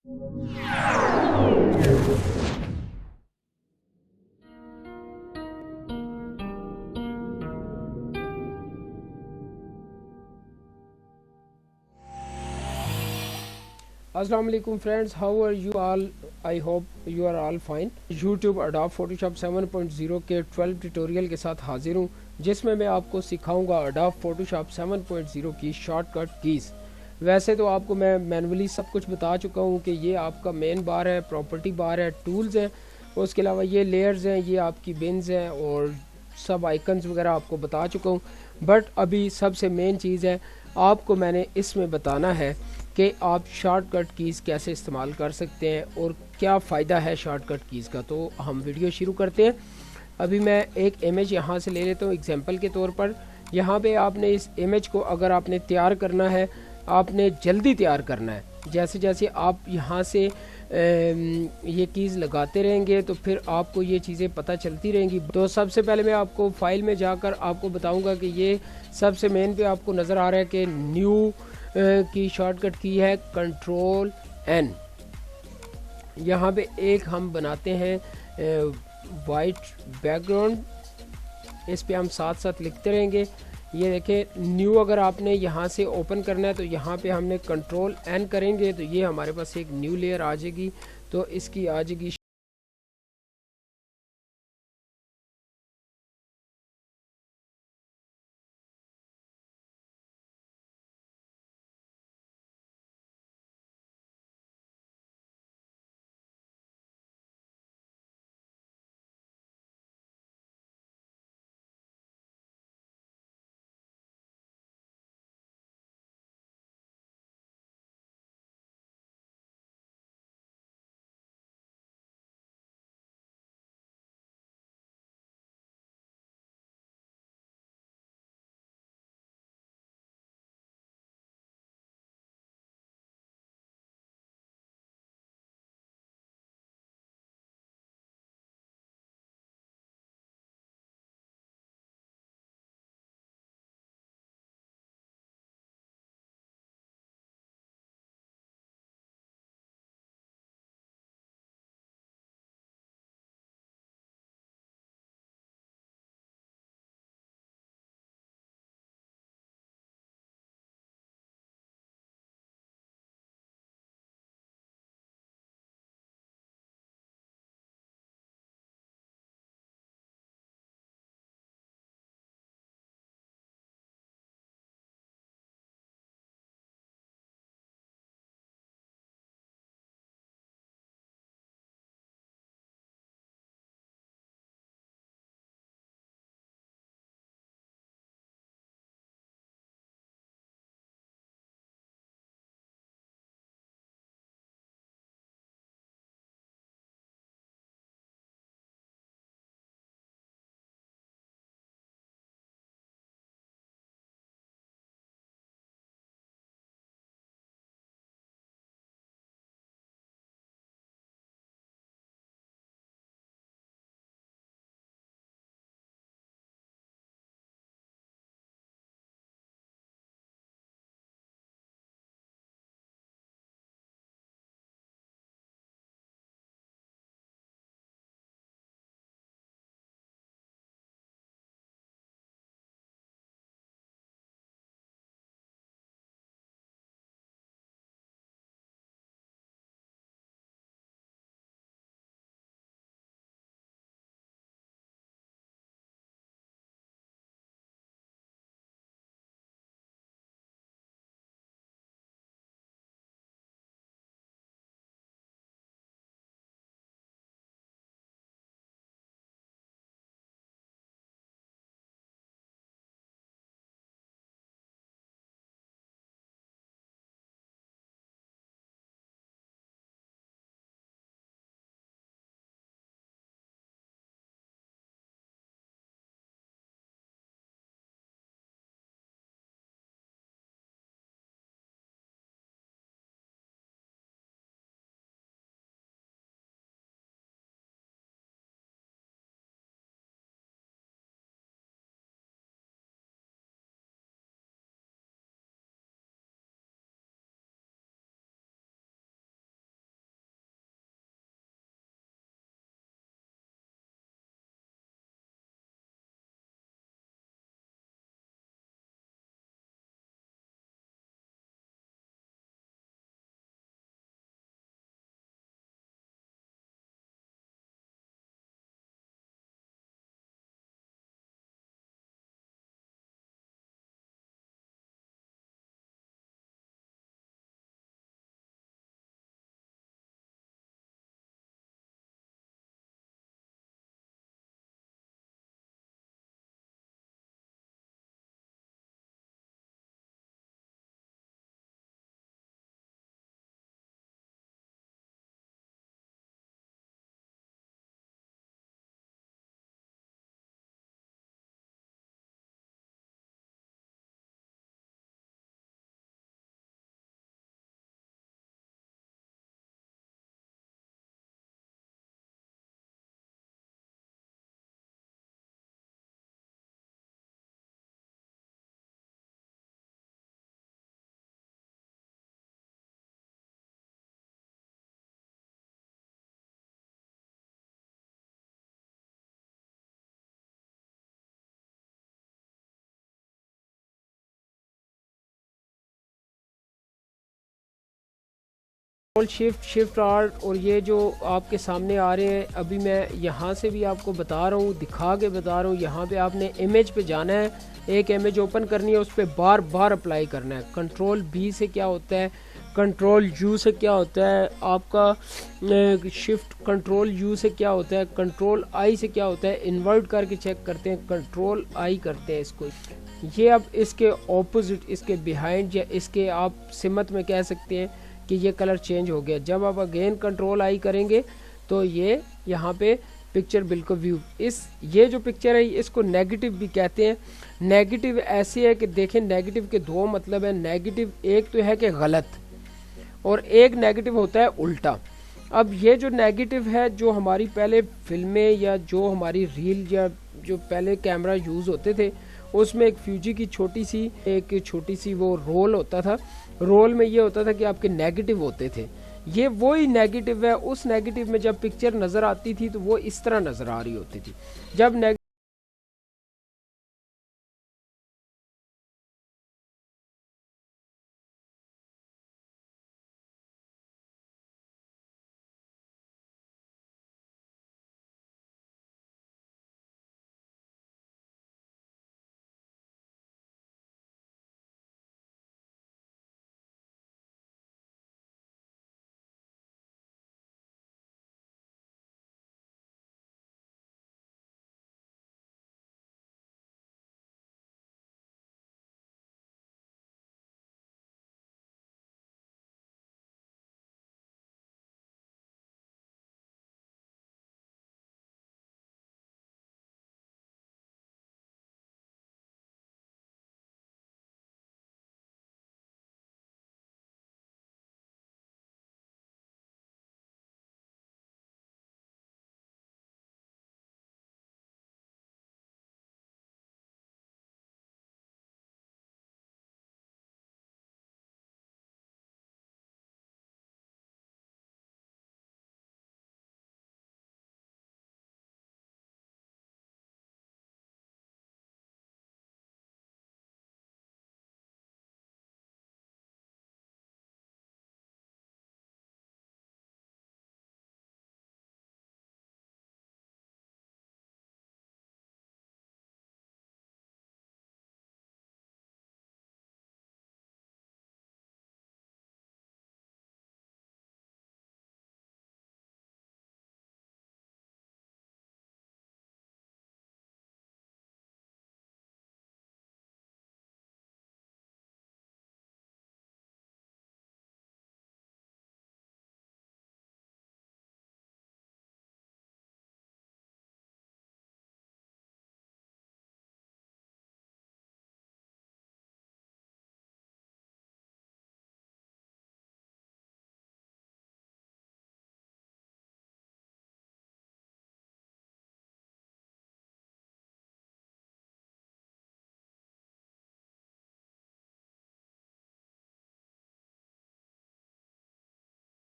अस्सलाम वालेकुम friends, how are you all? I hope you are all fine. YouTube Adobe Photoshop 7.0 के 12 tutorial के साथ हाजिर हूँ, जिसमें मैं आपको सिखाऊंगा अडोब फोटोशॉप 7.0 की शॉर्टकट कीज़। वैसे तो आपको मैं मैनुअली सब कुछ बता चुका हूँ कि ये आपका मेन बार है, प्रॉपर्टी बार है, टूल्स हैं, उसके अलावा ये लेयर्स हैं, ये आपकी बिन्स हैं और सब आइकन्स वगैरह आपको बता चुका हूँ। बट अभी सबसे मेन चीज़ है, आपको मैंने इसमें बताना है कि आप शॉर्टकट कीज़ कैसे इस्तेमाल कर सकते हैं और क्या फ़ायदा है शॉर्टकट कीज़ का। तो हम वीडियो शुरू करते हैं। अभी मैं एक इमेज यहाँ से ले लेता हूँ एग्जांपल के तौर पर। यहाँ पे आपने इस इमेज को अगर आपने तैयार करना है, आपने जल्दी तैयार करना है, जैसे जैसे आप यहाँ से ये कीज़ लगाते रहेंगे तो फिर आपको ये चीज़ें पता चलती रहेंगी। तो सबसे पहले मैं आपको फाइल में जाकर आपको बताऊंगा कि ये सबसे मेन पे आपको नज़र आ रहा है कि न्यू की शॉर्टकट की है कंट्रोल एन। यहाँ पे एक हम बनाते हैं वाइट बैकग्राउंड, इस पे हम साथ साथ लिखते रहेंगे। ये देखें न्यू, अगर आपने यहाँ से ओपन करना है तो यहाँ पे हमने कंट्रोल एन करेंगे तो ये हमारे पास एक न्यू लेयर आ जाएगी। तो इसकी आ जाएगी शिफ्ट शिफ्ट आर, और ये जो आपके सामने आ रहे हैं अभी मैं यहाँ से भी आपको बता रहा हूँ, दिखा के बता रहा हूँ। यहाँ पे आपने इमेज पे जाना है, एक इमेज ओपन करनी है, उस पर बार बार अप्लाई करना है। कंट्रोल बी से क्या होता है, कंट्रोल यू से क्या होता है आपका, शिफ्ट कंट्रोल यू से क्या होता है, कंट्रोल आई से क्या होता है, इन्वर्ट करके चेक करते हैं, कंट्रोल आई करते हैं इसको। ये अब इसके ऑपोजिट, इसके बिहाइंड या इसके आप सिमत में कह सकते हैं कि ये कलर चेंज हो गया। जब आप अगेन कंट्रोल आई करेंगे तो ये यहाँ पे पिक्चर बिल्कुल व्यू, इस ये जो पिक्चर है इसको नेगेटिव भी कहते हैं। नेगेटिव ऐसे है कि देखें, नेगेटिव के दो मतलब है। नेगेटिव एक तो है कि गलत, और एक नेगेटिव होता है उल्टा। अब ये जो नेगेटिव है, जो हमारी पहले फिल्में या जो हमारी रील या जो पहले कैमरा यूज़ होते थे, उसमें एक फ्यूजी की छोटी सी वो रोल होता था। रोल में ये होता था कि आपके नेगेटिव होते थे। ये वही नेगेटिव है। उस नेगेटिव में जब पिक्चर नज़र आती थी तो वो इस तरह नज़र आ रही होती थी। जब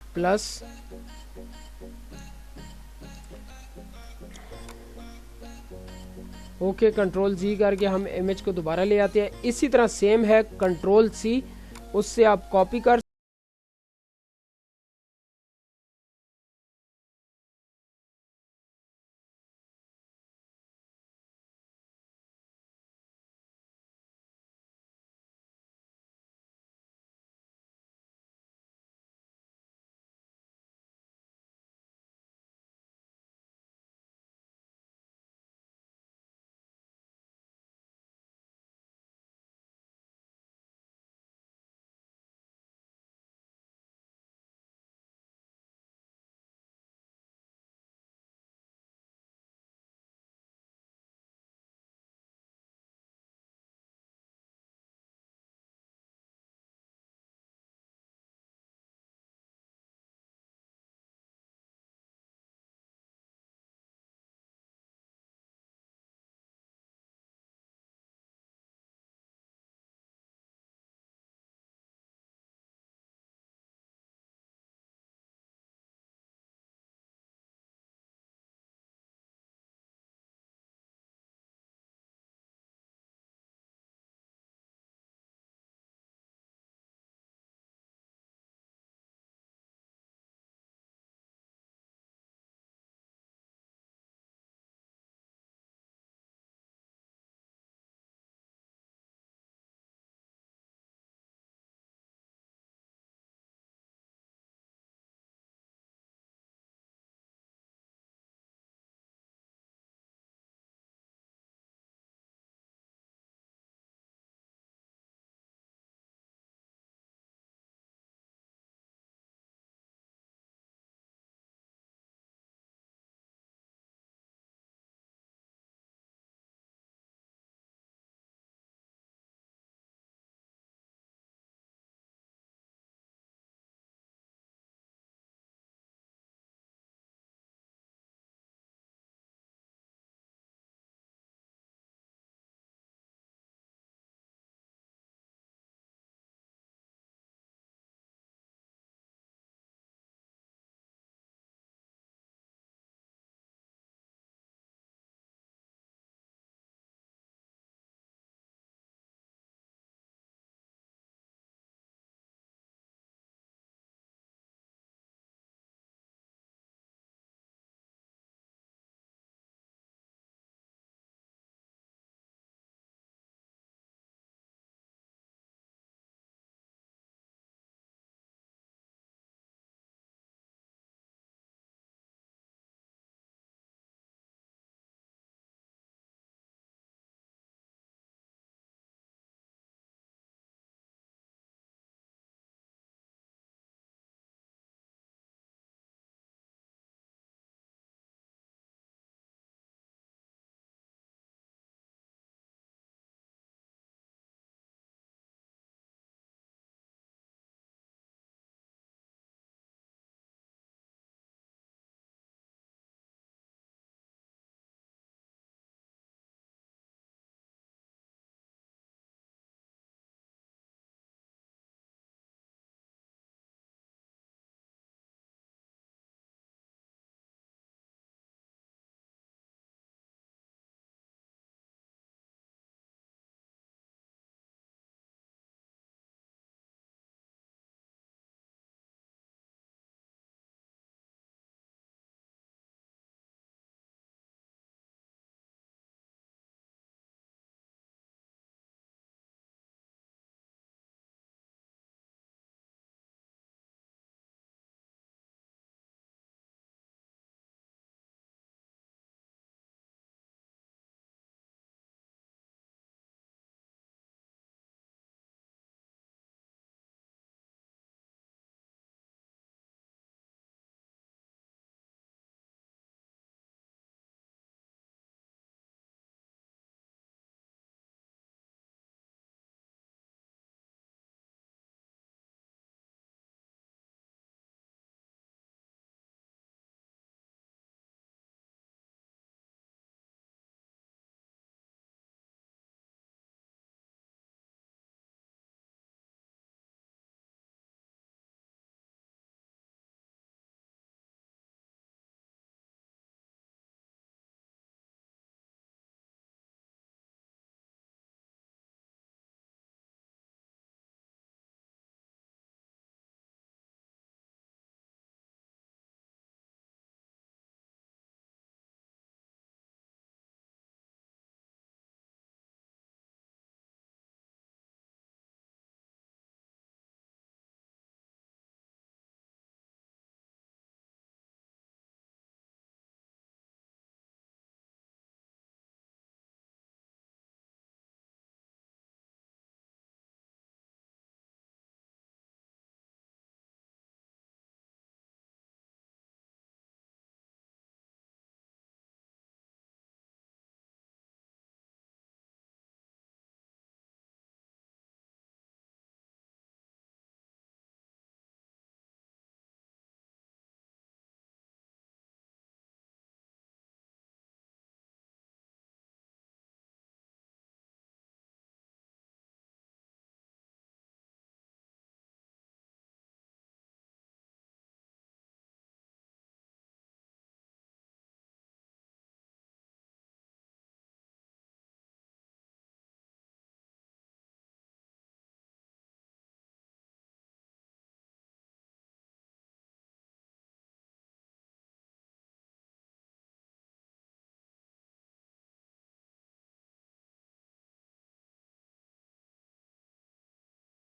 प्लस ओके, कंट्रोल जी करके हम इमेज को दोबारा ले आते हैं। इसी तरह सेम है, कंट्रोल सी, उससे आप कॉपी कर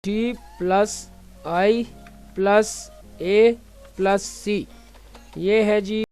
टी प्लस आई प्लस ए प्लस सी, ये है जी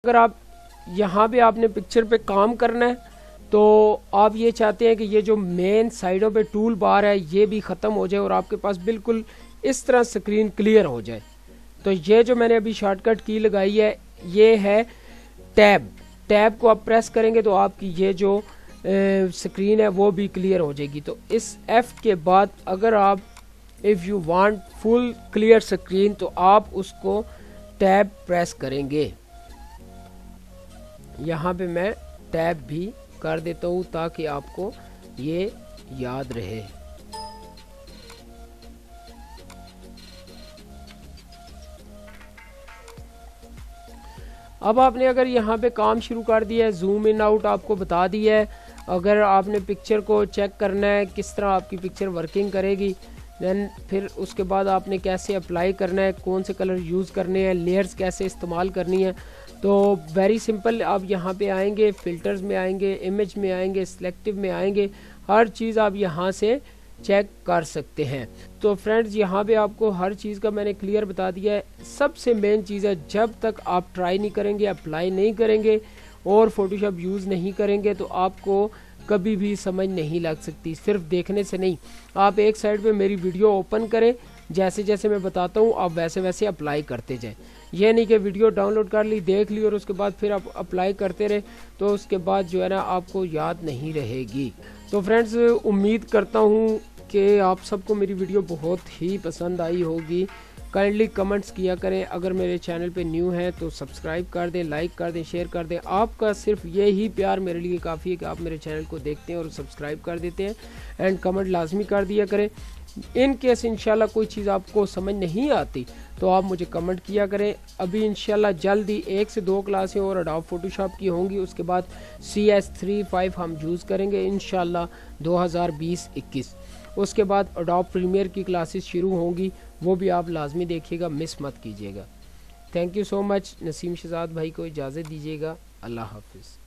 अगर आप यहाँ पे आपने पिक्चर पे काम करना है तो आप ये चाहते हैं कि ये जो मेन साइडों पे टूल बार है ये भी ख़त्म हो जाए और आपके पास बिल्कुल इस तरह स्क्रीन क्लियर हो जाए। तो ये जो मैंने अभी शॉर्टकट की लगाई है ये है टैब। टैब को आप प्रेस करेंगे तो आपकी ये जो स्क्रीन है वो भी क्लियर हो जाएगी। तो इस F के बाद अगर आप if you want full clear screen तो आप उसको टैब प्रेस करेंगे। यहाँ पे मैं टैब भी कर देता हूँ ताकि आपको ये याद रहे। अब आपने अगर यहाँ पे काम शुरू कर दिया है, जूम इन आउट आपको बता दिया है। अगर आपने पिक्चर को चेक करना है किस तरह आपकी पिक्चर वर्किंग करेगी, देन फिर उसके बाद आपने कैसे अप्लाई करना है, कौन से कलर यूज़ करने हैं, लेयर्स कैसे इस्तेमाल करनी है, तो वेरी सिंपल। आप यहाँ पे आएंगे, फ़िल्टर्स में आएंगे, इमेज में आएंगे, सिलेक्टिव में आएंगे, हर चीज़ आप यहाँ से चेक कर सकते हैं। तो फ्रेंड्स यहाँ पे आपको हर चीज़ का मैंने क्लियर बता दिया है। सबसे मेन चीज़ है जब तक आप ट्राई नहीं करेंगे, अप्लाई नहीं करेंगे और फोटोशॉप यूज़ नहीं करेंगे तो आपको कभी भी समझ नहीं लग सकती। सिर्फ देखने से नहीं, आप एक साइड पे मेरी वीडियो ओपन करें, जैसे जैसे मैं बताता हूँ आप वैसे वैसे अप्लाई करते जाएं। यह नहीं कि वीडियो डाउनलोड कर ली, देख ली और उसके बाद फिर आप अप्लाई करते रहे तो उसके बाद जो है ना आपको याद नहीं रहेगी। तो फ्रेंड्स उम्मीद करता हूँ कि आप सबको मेरी वीडियो बहुत ही पसंद आई होगी। काइंडली कमेंट्स किया करें। अगर मेरे चैनल पे न्यू है तो सब्सक्राइब कर दें, लाइक कर दें, शेयर कर दें। आपका सिर्फ यही प्यार मेरे लिए काफ़ी है कि आप मेरे चैनल को देखते हैं और सब्सक्राइब कर देते हैं। एंड कमेंट लाजमी कर दिया करें। इन केस इंशाल्लाह कोई चीज़ आपको समझ नहीं आती तो आप मुझे कमेंट किया करें। अभी इंशाल्लाह जल्दी 1 से 2 क्लासें और अडोब फोटोशॉप की होंगी। उसके बाद CS3-5 हम यूज़ करेंगे इंशाल्लाह 2020-21। उसके बाद अडोब प्रीमियर की क्लासेस शुरू होंगी, वो भी आप लाजमी देखिएगा, मिस मत कीजिएगा। Thank you so much. Naseem Shahzad भाई को इजाज़त दीजिएगा। अल्लाह हाफिज़।